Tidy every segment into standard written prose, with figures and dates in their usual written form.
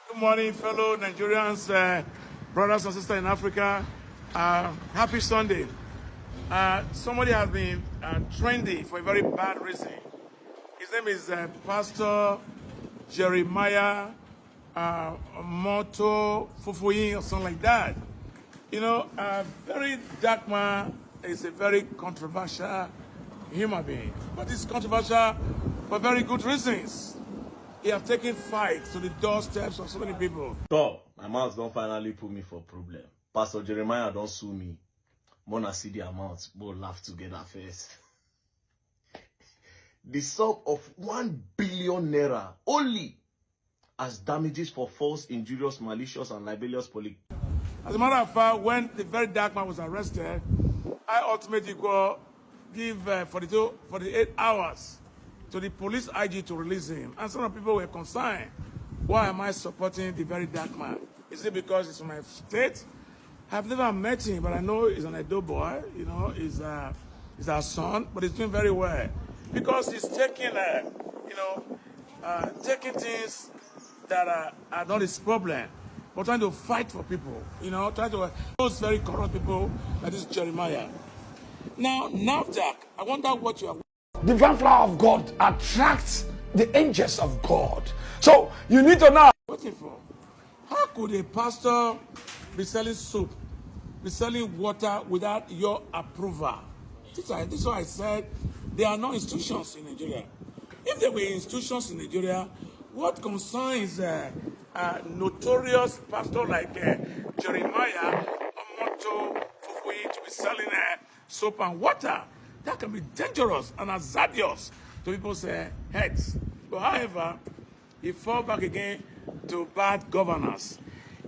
Good morning, fellow Nigerians, brothers and sisters in Africa. Happy Sunday. Somebody has been trendy for a very bad reason. His name is Pastor Jeremiah Moto Fufuyin or something like that. You know, a very dark man is a very controversial human being. But it's controversial for very good reasons. He has taken fight to the doorsteps of so many people. Top, my mouth don't finally put me for problem. Pastor Jeremiah don't sue me. Mona see the amount, but laugh together first. The sum of 1 billion naira only as damages for false, injurious, malicious, and libelous police. As a matter of fact, when the very dark man was arrested, I ultimately give 48 hours to the police IG to release him. And some people were concerned, why am I supporting the very dark man? Is it because it's from my state? I've never met him, but I know he's an Edo boy. You know, he's our son, but he's doing very well. Because he's taking, taking things that are not his problem, but trying to fight for people, trying to those very corrupt people like this Jeremiah. Now, NAFDAC, I wonder what you are. The divine flower of God attracts the angels of God. So you need to know. Waiting for. How could a pastor be selling soup, be selling water without your approval? This is why I said there are no institutions in Nigeria. If there were institutions in Nigeria, what concerns a notorious pastor like Jeremiah Omoto Fufuyi to be selling soap and water? That can be dangerous and hazardous to people's heads. But however, he fall back again to bad governance.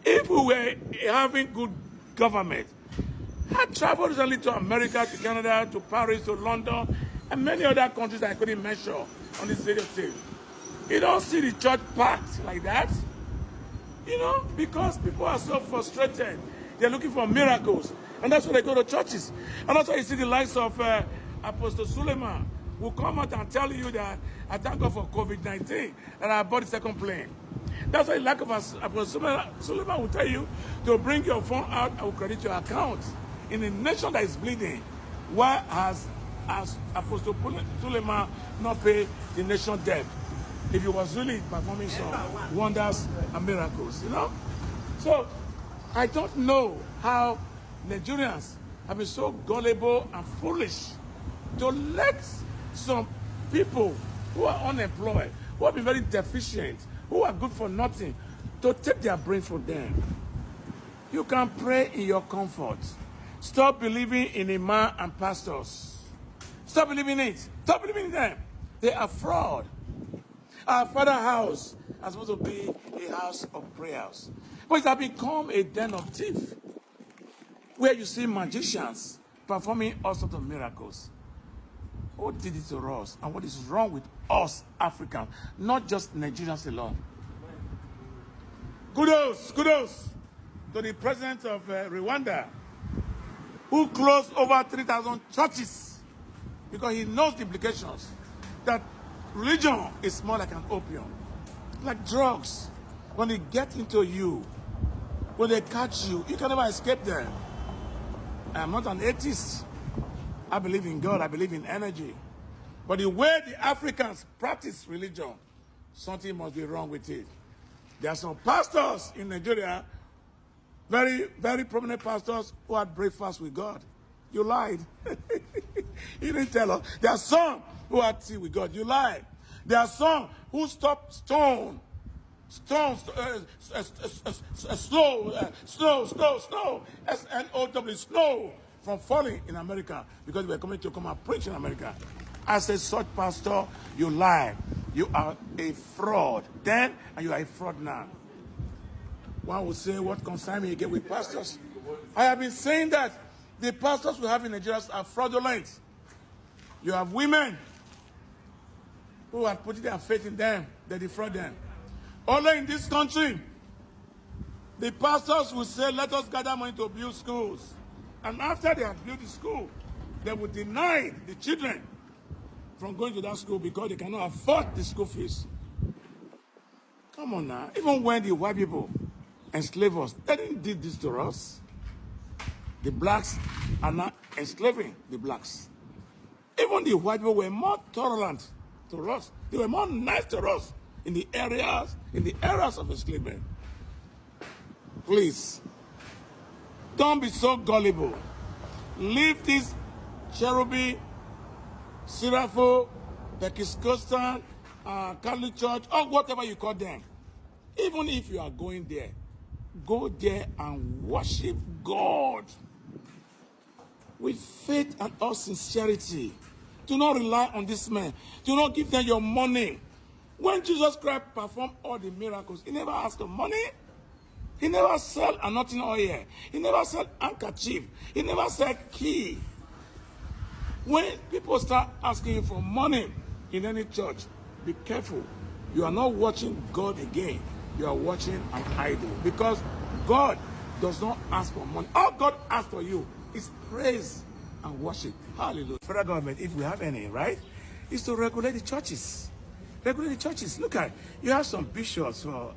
If we were having good government, I traveled recently to America, to Canada, to Paris, to London, and many other countries that I couldn't mention on this video tape. You don't see the church packed like that, because people are so frustrated. They're looking for miracles, and that's why they go to churches. And that's why you see the likes of Apostle Suleiman will come out and tell you that I thank God for COVID-19 and I bought the second plane. That's why the lack of Apostle Suleiman will tell you to bring your phone out, I will credit your account. In a nation that is bleeding, why has Apostle Suleiman not paid the nation debt if he was really performing some wonders and miracles, So I don't know how Nigerians have been so gullible and foolish to let some people who are unemployed, who have been very deficient, who are good for nothing, to take their brain from them. You can pray in your comfort. Stop believing in a man and pastors. Stop believing it. Stop believing in them. They are fraud. Our Father's house is supposed to be a house of prayers. But it has become a den of thieves, where you see magicians performing all sorts of miracles. Who did it to us? And what is wrong with us Africans? Not just Nigerians alone. Kudos to the president of Rwanda, who closed over 3,000 churches because he knows the implications that religion is more like an opium, like drugs. When they get into you, when they catch you, you can never escape them. I'm not an atheist. I believe in God. I believe in energy. But the way the Africans practice religion, something must be wrong with it. There are some pastors in Nigeria, very, very prominent pastors, who had breakfast with God. You lied. You didn't tell us. There are some who had tea with God. You lied. There are some who stopped snow, S-N-O-W, snow, from falling in America because they were coming to come and preach in America. As a such pastor, you lie. You are a fraud then, and you are a fraud now. One would say, what concern me again with pastors? I have been saying that the pastors we have in Nigeria are fraudulent. You have women who are putting their faith in them, they defraud them. Only in this country, the pastors will say, let us gather money to build schools. And after they have built the school, they will deny the children from going to that school because they cannot afford the school fees. Come on now. Even when the white people enslave us, they didn't do this to us. The blacks are not enslaving the blacks. Even the white people were more tolerant to us. They were more nice to us in the eras of enslavement. Please, don't be so gullible. Leave this cherubim, Seraphim, Episcopal, Catholic Church, or whatever you call them. Even if you are going there, go there and worship God with faith and all sincerity. Do not rely on this man. Do not give them your money. When Jesus Christ performed all the miracles, he never asked for money. He never said anointing oil. He never said handkerchief. He never said key. When people start asking you for money in any church, be careful. You are not watching God again. You are watching an idol. Because God does not ask for money. All God asks for you is praise and worship. Hallelujah. Federal government, if we have any, right, is to regulate the churches. Regulate the churches. Look at, you have some bishops for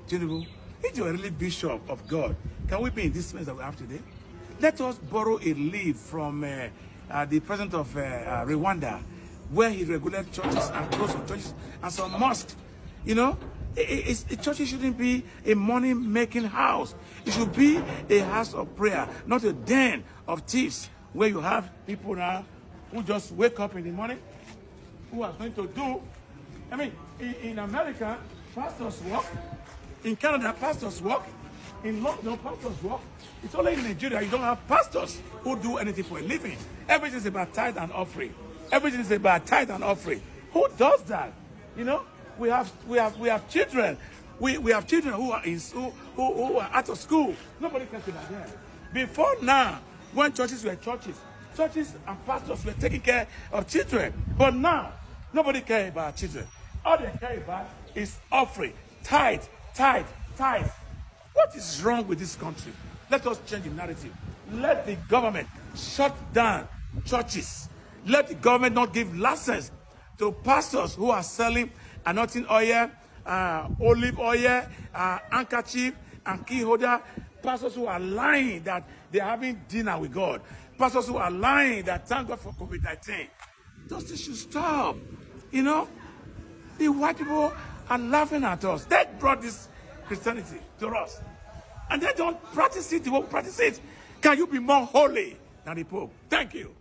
Tinubu. If you are really bishop of God, can we be in this mess that we have today? Let us borrow a leaf from the president of Rwanda, where he regulates churches and close some churches and some mosques. You know, a church shouldn't be a money-making house. It should be a house of prayer, not a den of thieves, where you have people now who just wake up in the morning, who are going to do. I mean, in America, pastors work. In Canada, pastors work. In London, pastors work. It's only in Nigeria you don't have pastors who do anything for a living. Everything is about tithe and offering. Everything is about tithe and offering. Who does that? You know, we have children. We have children who are out of school. Nobody cares about them. Before now, when churches were churches and pastors were taking care of children. But now, nobody cares about children. All they care about is offering, tithe. What is wrong with this country? Let us change the narrative. Let the government shut down churches. Let the government not give license to pastors who are selling anointing oil, olive oil, handkerchief, and key holder. Pastors who are lying that they're having dinner with God. Pastors who are lying that thank God for COVID-19. Those things should stop. You know, the white people are laughing at us. They brought this Christianity to us. And they don't practice it the way we practice it. Can you be more holy than the Pope? Thank you.